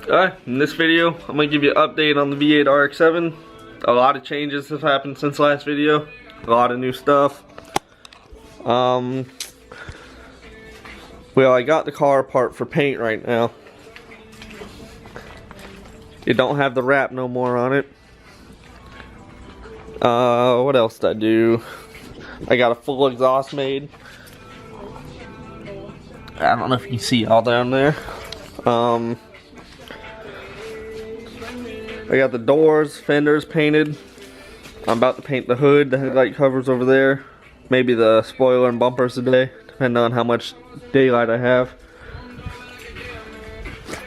Alright, in this video, I'm going to give you an update on the V8 RX7. A lot of changes have happened since last video. A lot of new stuff. Well, I got the car apart for paint right now. You don't have the wrap no more on it. What else did I do? I got a full exhaust made. I don't know if you can see all down there. I got the doors, fenders painted. I'm about to paint the hood, the headlight covers over there. Maybe the spoiler and bumpers today, depending on how much daylight I have.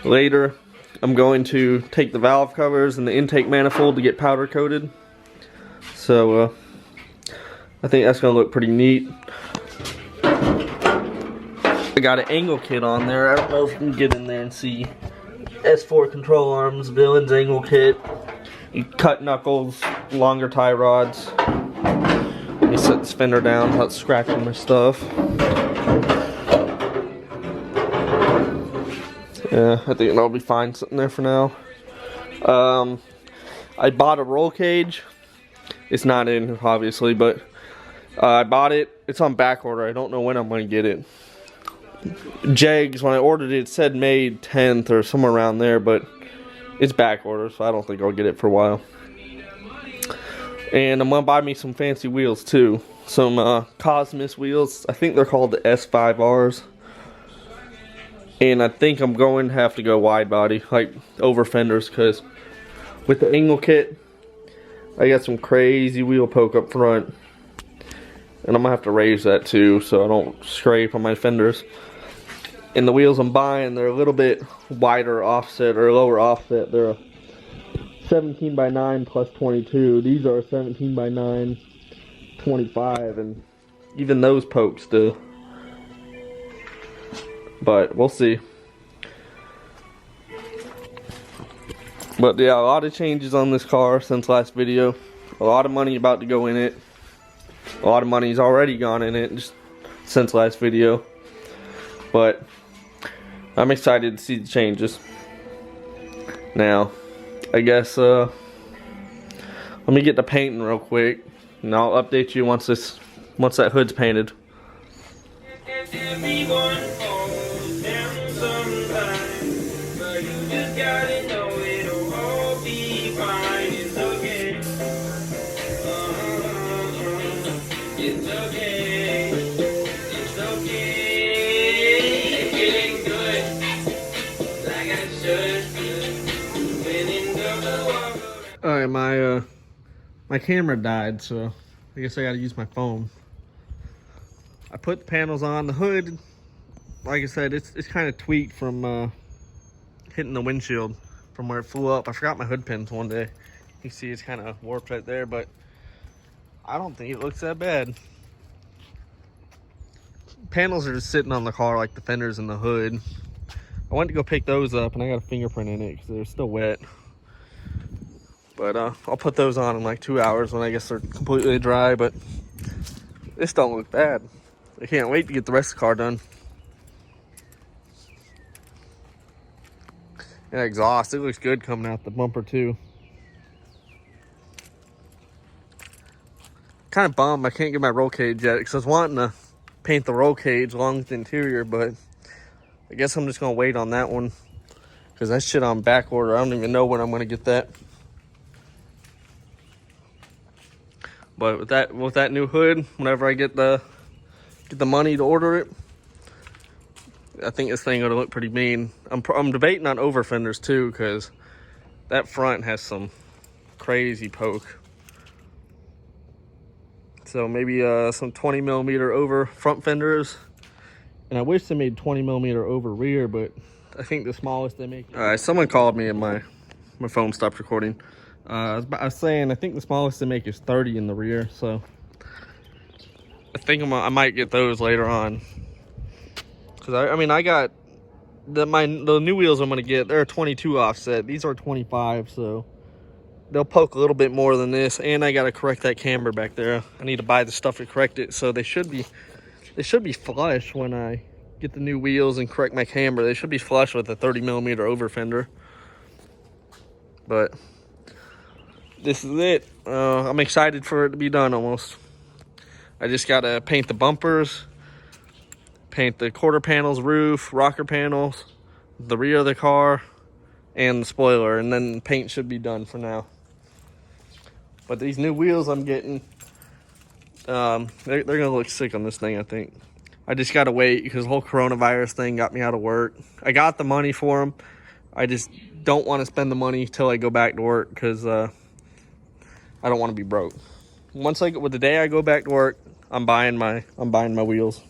Later, I'm going to take the valve covers and the intake manifold to get powder coated. So, I think that's going to look pretty neat. I got an angle kit on there. I don't know if you can get in there and see. S4 control arms, villains angle kit. You cut knuckles, longer tie rods. Let me set this fender down without scratching my stuff. Yeah, I think it'll be fine sitting there for now. I bought a roll cage. It's not in, obviously, but I bought it. It's on back order. I don't know when I'm going to get it. Jegs, when I ordered it, it said May 10th or somewhere around there, but it's back order, so I don't think I'll get it for a while. And I'm going to buy me some fancy wheels too. Some Cosmos wheels. I think they're called the S5Rs. And I think I'm going to have to go wide body, like over fenders, because with the angle kit, I got some crazy wheel poke up front. And I'm going to have to raise that too, so I don't scrape on my fenders. And the wheels I'm buying, they're a little bit wider offset or lower offset. They're a 17 by 9 plus 22. These are a 17 by 9, 25, and even those poke still. But we'll see. But yeah, a lot of changes on this car since last video. A lot of money about to go in it. A lot of money's already gone in it just since last video. But I'm excited to see the changes. Now, I guess let me get the painting real quick, and I'll update you once that hood's painted. Alright, my camera died, so I guess I gotta use my phone. I put the panels on. The hood, like I said, it's kind of tweaked from hitting the windshield from where it flew up. I forgot my hood pins one day. You can see it's kind of warped right there, but I don't think it looks that bad. Panels are just sitting on the car like the fenders and the hood. I went to go pick those up, and I got a fingerprint in it because they're still wet. But I'll put those on in like 2 hours when I guess they're completely dry. But this don't look bad. I can't wait to get the rest of the car done. And exhaust, it looks good coming out the bumper too. Kind of bummed I can't get my roll cage yet because I was wanting to paint the roll cage along with the interior, but I guess I'm just gonna wait on that one because that shit on back order. I don't even know when I'm gonna get that. But with that new hood, whenever I get the money to order it, I think this thing gonna look pretty mean. I'm debating on over fenders too, because that front has some crazy poke. So maybe some 20 millimeter over front fenders, and I wish they made 20 millimeter over rear, but I think the smallest they make. All right, someone called me and my phone stopped recording. I was saying I think the smallest they make is 30 in the rear, so I think I might get those later on. Cause I mean I got the new wheels I'm gonna get. They're 22 offset. These are 25, so they'll poke a little bit more than this. And I gotta correct that camber back there. I need to buy the stuff to correct it, so they should be flush when I get the new wheels and correct my camber. They should be flush with a 30 millimeter over fender. But this is it. I'm excited for it to be done almost. I just gotta paint the bumpers, paint the quarter panels, roof, rocker panels, the rear of the car, and the spoiler, and then paint should be done for now. But these new wheels I'm getting, they're gonna look sick on this thing, I think. I just gotta wait because the whole coronavirus thing got me out of work. I got the money for them. I just don't want to spend the money till I go back to work because I don't want to be broke. With the day I go back to work, I'm buying my wheels.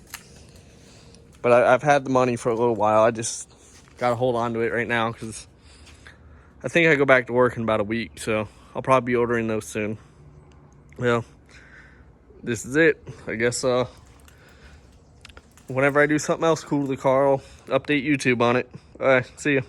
But I've had the money for a little while. I just gotta hold on to it right now because I think I go back to work in about a week, so I'll probably be ordering those soon. Well, this is it. I guess whenever I do something else cool to the car, I'll update YouTube on it. All right, see ya.